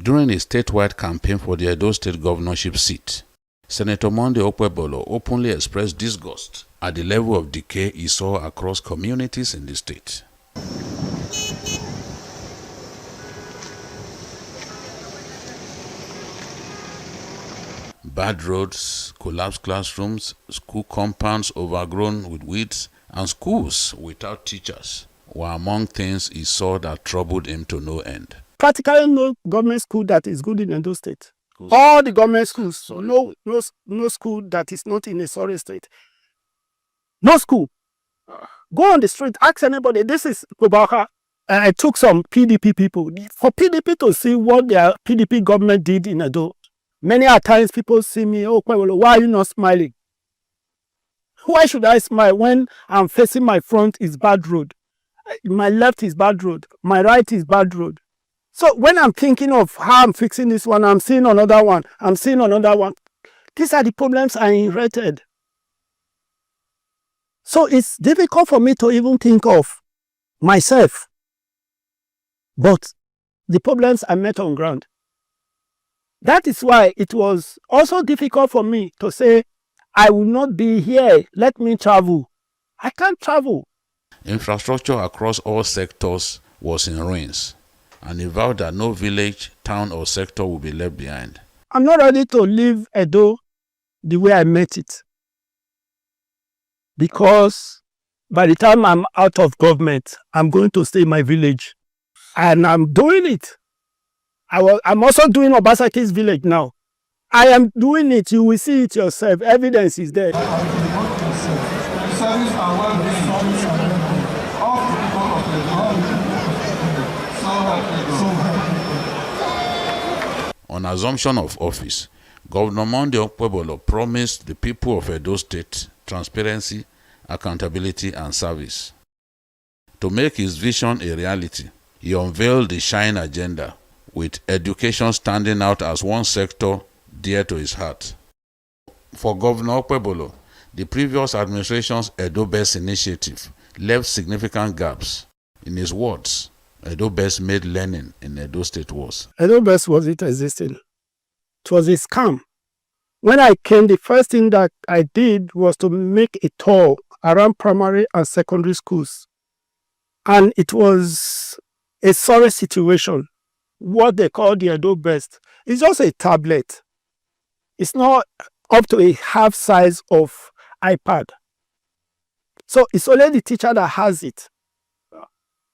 During a statewide campaign for the Edo State governorship seat, Senator Monday Okpebholo openly expressed disgust at the level of decay he saw across communities in the state. Bad roads, collapsed classrooms, school compounds overgrown with weeds, and schools without teachers were among things he saw that troubled him to no end. Practically no government school that is good in Edo State. All the government schools, so no school that is not in a sorry state. No school. Go on the street, ask anybody. This is Okpebholo. I took some PDP people. For PDP to see what their PDP government did in Edo, many a times people see me, oh, Okpebholo, why are you not smiling? Why should I smile when I'm facing my front is bad road? My left is bad road. My right is bad road. So when I'm thinking of how I'm fixing this one, I'm seeing another one. I'm seeing another one. These are the problems I inherited. So it's difficult for me to even think of myself. But the problems I met on ground. That is why it was also difficult for me to say, I will not be here. Let me travel. I can't travel. Infrastructure across all sectors was in ruins, and he vowed that no village, town, or sector will be left behind. I'm not ready to leave Edo the way I met it. Because by the time I'm out of government, I'm going to stay in my village. And I'm doing it. I'm also doing Obasaki's village now. I am doing it. You will see it yourself. Evidence is there. On assumption of office, Governor Monday Okpebholo promised the people of Edo State transparency, accountability, and service. To make his vision a reality, he unveiled the SHINE agenda, with education standing out as one sector dear to his heart. For Governor Okpebholo, the previous administration's Edo Best initiative left significant gaps. In his words, Edo Best made learning in Edo State worse. Edo Best wasn't existing. It was a scam. When I came, the first thing that I did was to make a tour around primary and secondary schools. And it was a sorry situation. What they call the Edo Best is just a tablet. It's not up to a half size of iPad. So it's only the teacher that has it.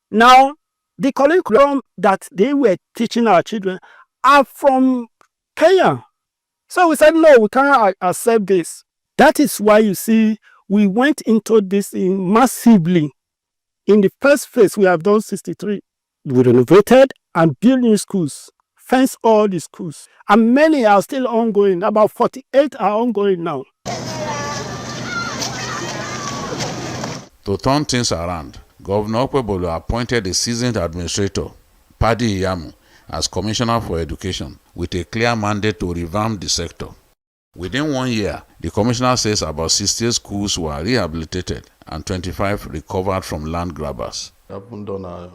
Now, the curriculum that they were teaching our children are from Kenya. So we said, no, we can't accept this. That is why you see, we went into this massively. In the first phase, we have done 63. We renovated and built new schools, fenced all the schools. And many are still ongoing. About 48 are ongoing now. To turn things around, Governor Okpebholo appointed a seasoned administrator, Paddy Iyamu, as Commissioner for Education, with a clear mandate to revamp the sector. Within 1 year, the Commissioner says about 68 schools were rehabilitated and 25 recovered from land grabbers. We haven't done our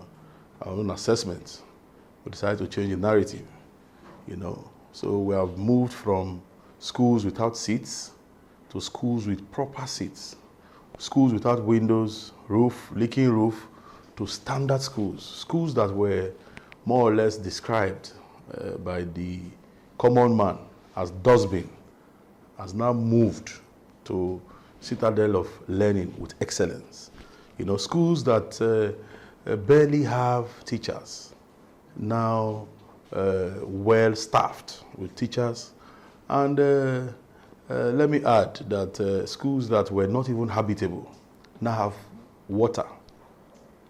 own assessments. We decided to change the narrative, So we have moved from schools without seats to schools with proper seats. Schools without windows, leaking roof, to standard schools. Schools that were more or less described by the common man as dustbin, has now moved to citadel of learning with excellence. Schools that barely have teachers, now well staffed with teachers. And let me add that schools that were not even habitable now have water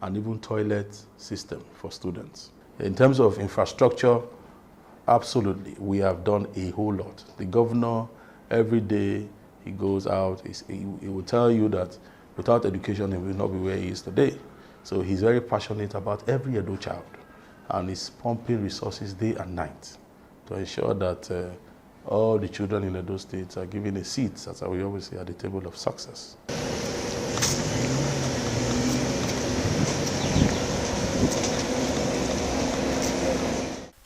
and even toilet system for students. In terms of infrastructure, absolutely, we have done a whole lot. The governor, every day he goes out, he will tell you that without education, he will not be where he is today. So he's very passionate about every Edo child, and he's pumping resources day and night to ensure that all the children in Edo State are given a seat, as we always say, at the table of success.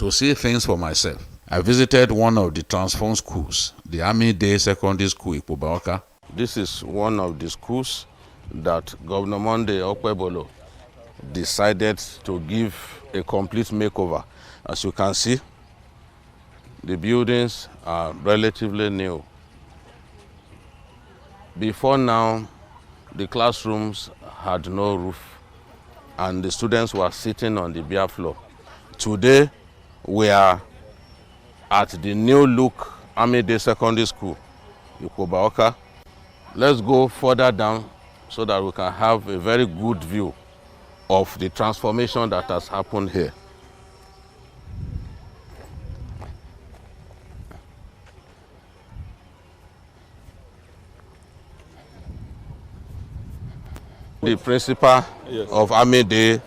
to see things for myself. I visited one of the transformed schools, the Army Day Secondary School in Okpebholo. This is one of the schools that Governor Monday Okpebholo decided to give a complete makeover. As you can see, the buildings are relatively new. Before now, the classrooms had no roof and the students were sitting on the bare floor. Today, we are at the new look Army Day Secondary School, Okpebholo. Let's go further down so that we can have a very good view of the transformation that has happened here. The principal of Army Day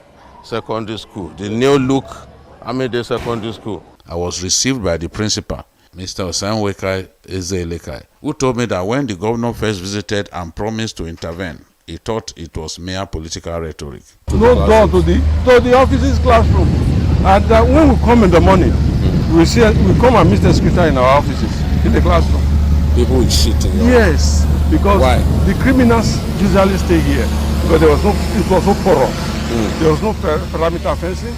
Secondary School, the new look Army Day Secondary School. I was received by the principal, Mr. Osanweka, who told me that when the governor first visited and promised to intervene, he thought it was mere political rhetoric. No door to the office's classroom. And when we come in the morning, we come and meet the secretary in our offices, in the classroom. People will shit in your Yes, because Why? the criminals usually stay here. Because it was no porous. There was no perimeter fencing.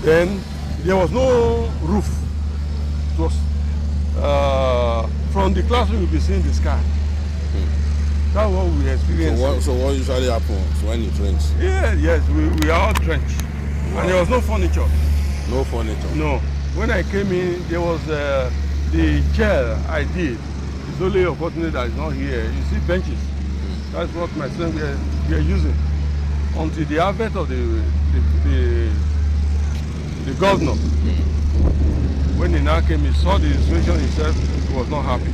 Then there was no roof. It was from the classroom you'll be seeing the sky. That's what we experienced. So what usually happens when it rains? Yes, we are all drenched. Wow. And there was no furniture. No furniture? No. When I came in, there was the chair I did. It's only unfortunate that it's not here. You see benches. That's what my students were using. Until the advent of the governor. When he now came, he saw the situation himself, he was not happy.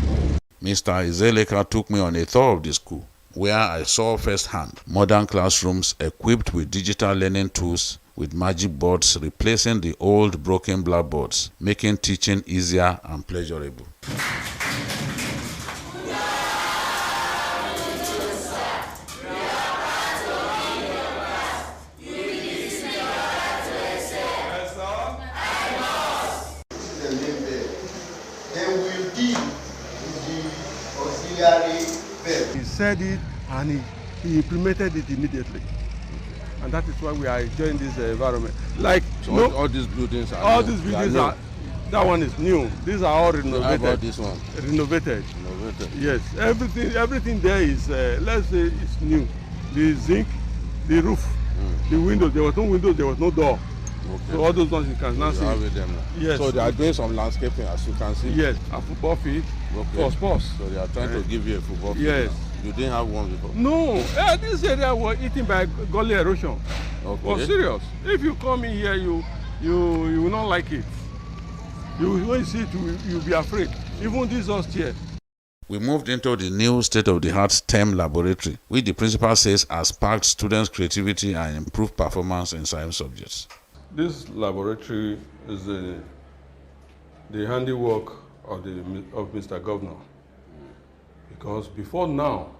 Mr. Izeleka took me on a tour of the school, where I saw firsthand modern classrooms equipped with digital learning tools with magic boards replacing the old broken blackboards, making teaching easier and pleasurable. He said it and he implemented it immediately. And that is why we are enjoying this environment. Like So all these buildings are all new. these buildings are, that one is new. These are all renovated. How about this one? Renovated. Renovated. Yes, everything there is, let's say it's new. The zinc, the roof, the windows, there was no windows, there was no door. Okay. So all those ones you can now see. Yes. So they are doing some landscaping, as you can see. Yes, a football field for sports. So they are trying to give you a football field. Yes. Now. You didn't have one before? No, this area was eaten by gully erosion. Okay. Was serious. If you come in here, you will not like it. When you see it, you'll be afraid. Even this house here. We moved into the new state-of-the-art STEM laboratory, which the principal says has sparked students' creativity and improved performance in science subjects. This laboratory is the handiwork of Mr. Governor. Because before now,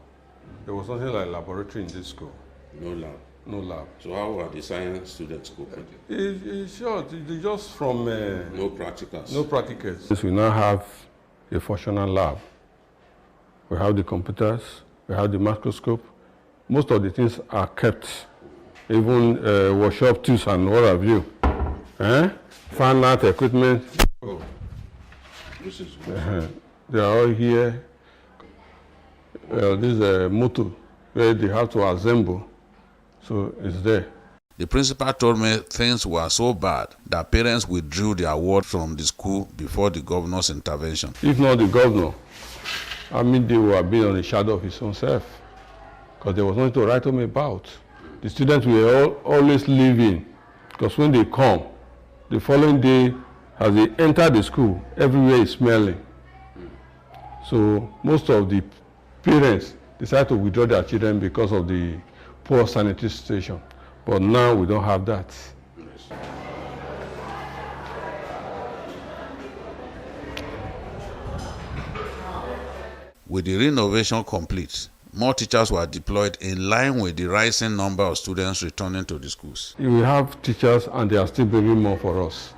there was nothing like laboratory in this school. No lab. No lab. So how are the science students coping? It's short. It's just from... no practicals? No practicals. Yes, we now have a functional lab. We have the computers, we have the microscope. Most of the things are kept. Even workshop tools and what have you. Fan art equipment. Oh, this is good. They are all here. This is a motor where they have to assemble. So it's there. The principal told me things were so bad that parents withdrew their word from the school before the governor's intervention. If not the governor, I mean, they would have been on the shadow of his own self. Because there was nothing to write home about. The students were always leaving. Because when they come, the following day, as they enter the school, everywhere is smelling. So most of the parents decide to withdraw their children because of the poor sanitary situation. But now we don't have that. With the renovation complete, more teachers were deployed in line with the rising number of students returning to the schools. We have teachers and they are still bringing more for us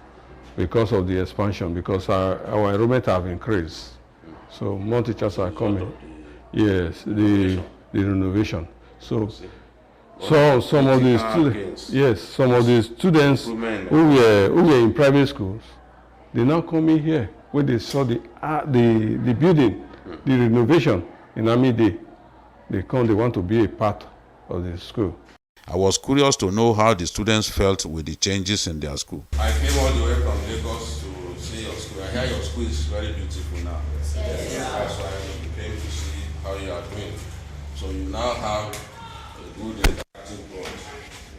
because of the expansion, because our enrollment have increased. So more teachers are coming. Yes, the renovation. So some of the students, yes, some of the students who were in private schools, they now come in here when they saw the building, the renovation in Army Day. They come, they want to be a part of the school. I was curious to know how the students felt with the changes in their school. I came all the way from Lagos to see your school. I hear your school is very beautiful now. Yes. That's why we came to see how you are doing. So you now have a good interactive board.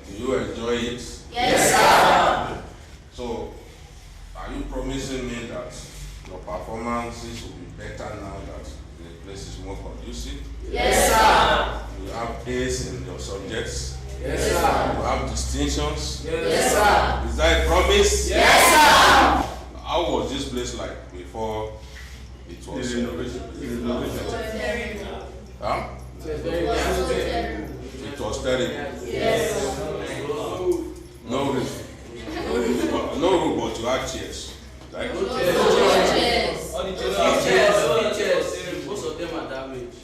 Do you enjoy it? Yes, sir. So are you promising me that your performances will be better now that the place is more conducive? Yes, sir. You have A's in your subjects? Yes, sir. You have distinctions? Yes, sir. Is that a promise? Yes, sir. How was this place like before it was renovated? Huh? It was terrible. Yes. No room. No room, but you had chairs. Like chairs. All the chairs. Most of them are damaged.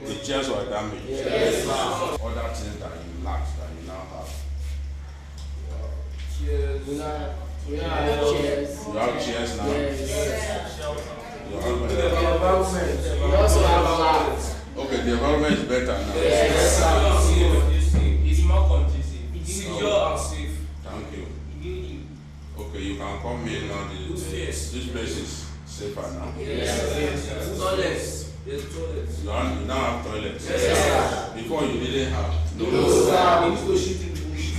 The chairs were damaged. Yes. Other things that you lacked that you now have. Chairs. We have chairs. You have chairs now. Yes. You have the environment. We also have labs. Okay, the environment is better now. Yes. It's more conducive. It's secure and safe. Thank you. Okay, you can come in now. This place is safer now. Yes. Toilets. Yes, toilets. You now have toilets. Yes. Before you didn't have. No, sir. We used to shoot in the bush.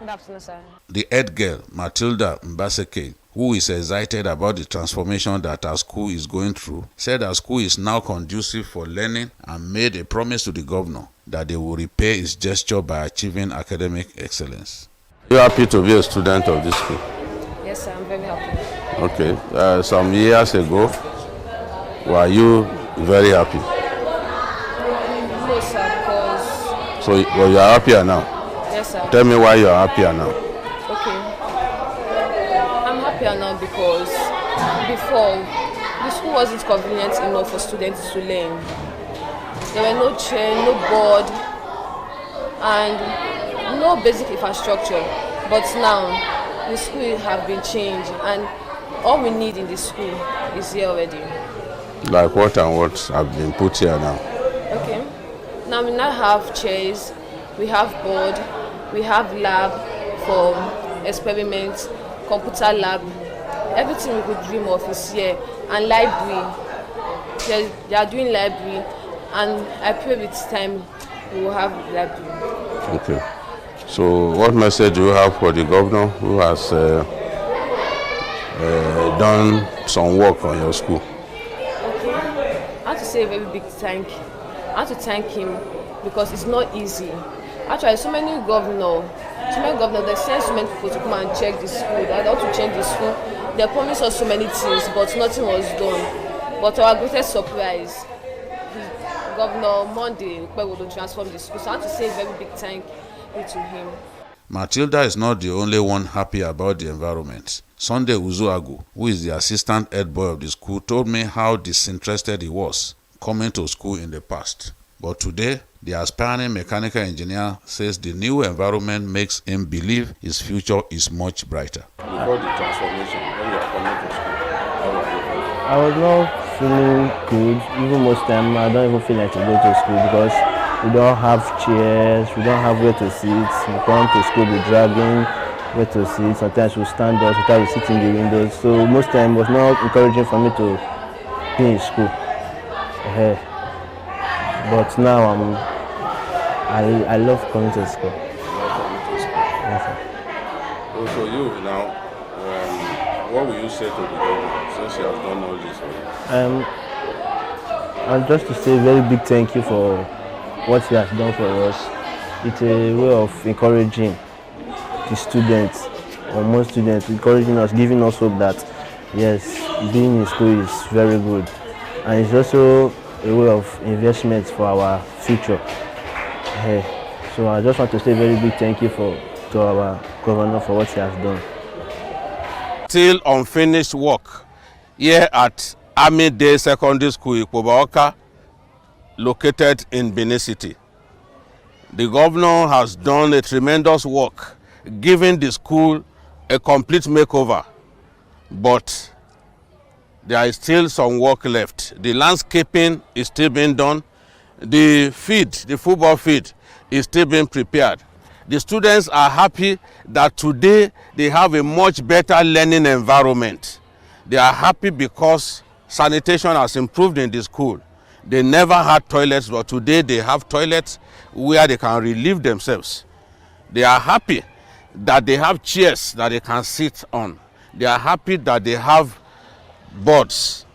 Good afternoon, sir. The head girl, Matilda Mbaseke, who is excited about the transformation that her school is going through, said her school is now conducive for learning and made a promise to the governor that they will repay his gesture by achieving academic excellence. Are you happy to be a student of this school? Yes, sir, I'm very happy. Okay. Some years ago, were you very happy? No, sir, because... So you are happier now? Yes, sir. Tell me why you are happier now. Okay. I'm happier now because before, the school wasn't convenient enough for students to learn. There were no chair, no board, and no basic infrastructure. But now, the school have been changed, and all we need in the school is here already. Like what and what have been put here now? Okay. Now we now have chairs, we have board, we have lab for experiments, computer lab, everything we could dream of is here, and library. They are doing library, and I pray with time we will have library. Okay. So what message do you have for the governor who has done some work on your school? Okay. I have to say a very big thank you. I have to thank him because it's not easy. Actually, so many governors, they send so many people to come and check the school. They want to change the school. They promised us so many things, but nothing was done. But our greatest surprise, Governor Monday Okpebholo to transform the school. So I have to say a very big thank you to him. Matilda is not the only one happy about the environment. Sunday Uzuagu, who is the assistant head boy of the school, told me how disinterested he was coming to school in the past. But today, the aspiring mechanical engineer says the new environment makes him believe his future is much brighter. Before the transformation, when you are coming to school, how was it? I was not feeling good. Even most time, I don't even feel like to go to school because we don't have chairs, we don't have where to sit. We come to school, we're dragging where to sit. Sometimes we stand up, sometimes we sit in the windows. So most time it was not encouraging for me to be in school. But now I love coming to school. Yes, sir. So you now, what will you say to the government since you have done all this for you? And just to say a very big thank you for what he has done for us. It's a way of encouraging the students, or most students, encouraging us, giving us hope that yes, being in school is very good, and it's also a way of investment for our future. So I just want to say a very big thank you to our governor for what he has done. Still unfinished work here at Army Day Secondary School, Okpebholo, located in Benin City. The governor has done a tremendous work, giving the school a complete makeover, but there is still some work left. The landscaping is still being done. The football field is still being prepared. The students are happy that today they have a much better learning environment. They are happy because sanitation has improved in the school. They never had toilets, but today they have toilets where they can relieve themselves. They are happy that they have chairs that they can sit on. They are happy that they have boards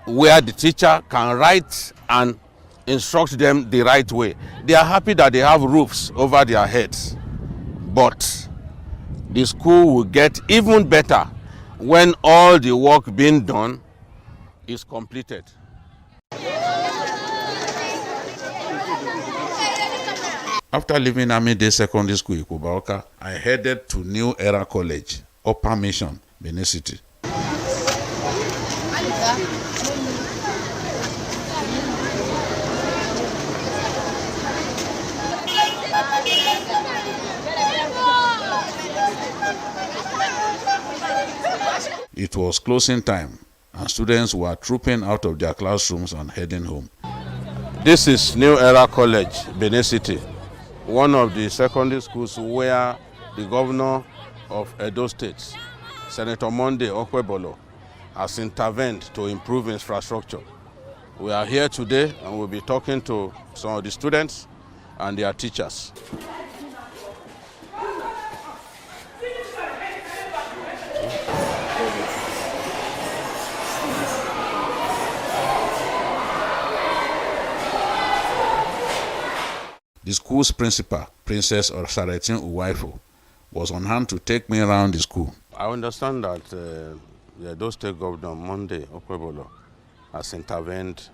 where the teacher can write and instruct them the right way. They are happy that they have roofs over their heads. But the school will get even better when all the work being done is completed. After leaving Army Day Secondary School, Okpebholo, I headed to New Era College, Upper Mission, Benin City. It was closing time, and students were trooping out of their classrooms and heading home. This is New Era College, Benin City, one of the secondary schools where the governor of Edo State, Senator Monday Okpebholo, has intervened to improve infrastructure. We are here today and we'll be talking to some of the students and their teachers. The school's principal, Princess Osaretin Uwaifo, was on hand to take me around the school. I understand that the Edo State Governor Monday Okpebholo has intervened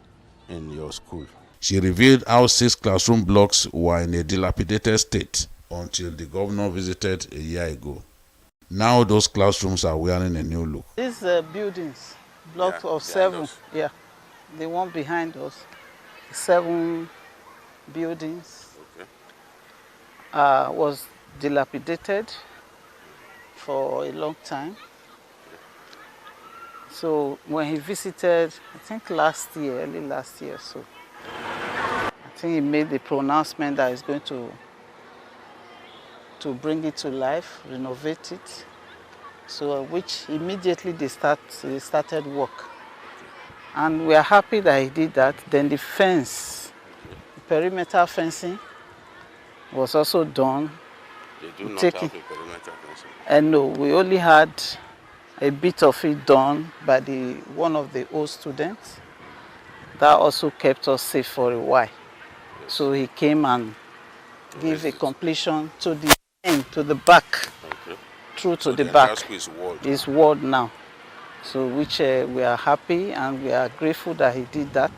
in your school. She revealed how 6 classroom blocks were in a dilapidated state until the governor visited a year ago. Now those classrooms are wearing a new look. These buildings, blocks of 7, the one behind us, 7 buildings, was dilapidated for a long time. So when he visited, I think early last year, so I think he made the pronouncement that he's going to bring it to life, renovate it. So which immediately they started work. And we are happy that he did that. Then the fence, the perimeter fencing was also done. They do not have a perimeter fencing. And no, we only had a bit of it done by one of the old students. That also kept us safe for a while. Yes. So he came and gave a completion to the end, to the back, through to the back. It's walled now. So which we are happy and we are grateful that he did that.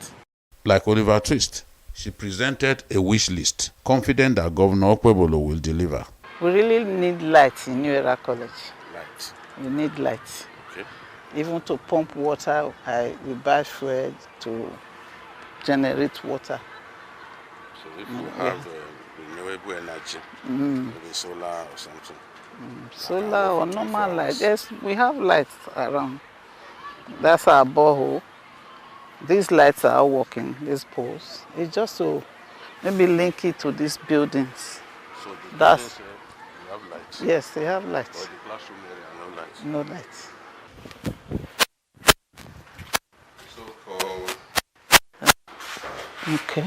Like Oliver Twist, she presented a wish list, confident that Governor Okpebholo will deliver. We really need lights in New Era College. Lights? We need lights. Okay. Even to pump water, we buy fuel to generate water. So if you have renewable energy, maybe solar or something? Solar or normal light. Yes, we have lights around. That's our borehole. These lights are working, these poles. It's just to maybe link it to these buildings. So the buildings have lights? Yes, they have lights. Or the classroom area, no lights? No lights. So for... Okay.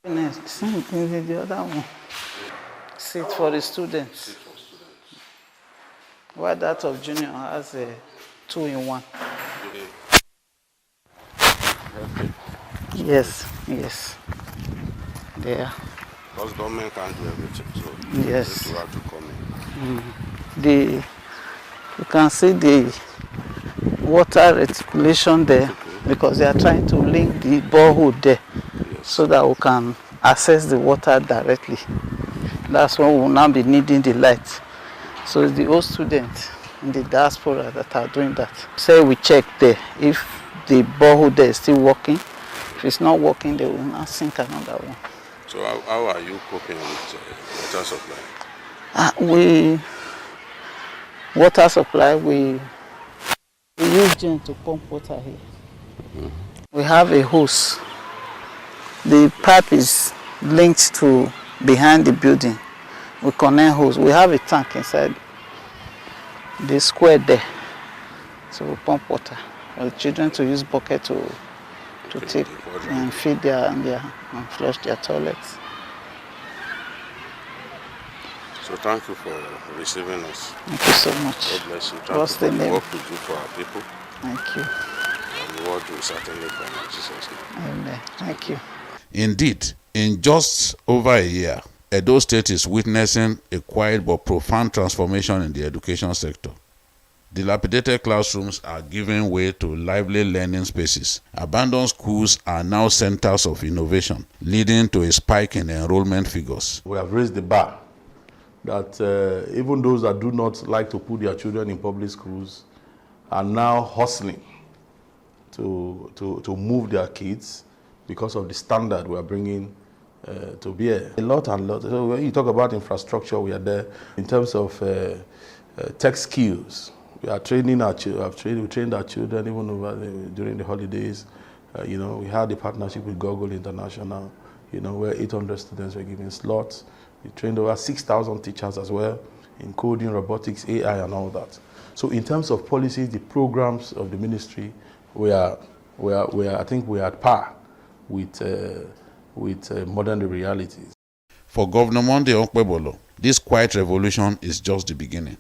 Next, same thing with the other one. Seat for the students. While that of junior has a 2-in-1. Yes, yes. There. Because government can't do everything. So Yes. You have to come in. You can see the water reticulation there because they are trying to link the borehole there so that we can access the water directly. That's why we will now be needing the light. So it's the old students in the diaspora that are doing that. Say we check there if the borehole there is still working. If it's not working, they will now sink another one. So how are you coping with water supply? Water supply, we use gen to pump water here. We have a hose. The pipe is linked to behind the building. We connect hose. We have a tank inside the square there. So we pump water for the children to use bucket to take and feed and flush their toilets. So thank you for receiving us. Thank you so much. God bless you. What's the Thank you name? for the work you do for our people. Thank you. And the word will certainly come in Jesus' name. Amen. Thank you. Indeed, in just over a year, Edo State is witnessing a quiet but profound transformation in the education sector. Dilapidated classrooms are giving way to lively learning spaces. Abandoned schools are now centers of innovation, leading to a spike in enrollment figures. We have raised the bar that even those that do not like to put their children in public schools are now hustling to move their kids because of the standard we are bringing to bear. A lot and lot. So when you talk about infrastructure, we are there. In terms of tech skills, we are training our children. We trained our children even during the holidays. We had a partnership with Google International. Where 800 students were given slots. We trained over 6,000 teachers as well in coding, robotics, AI, and all that. So in terms of policies, the programs of the ministry, I think we are at par with modern realities. For Governor Monday Okpebholo, this quiet revolution is just the beginning.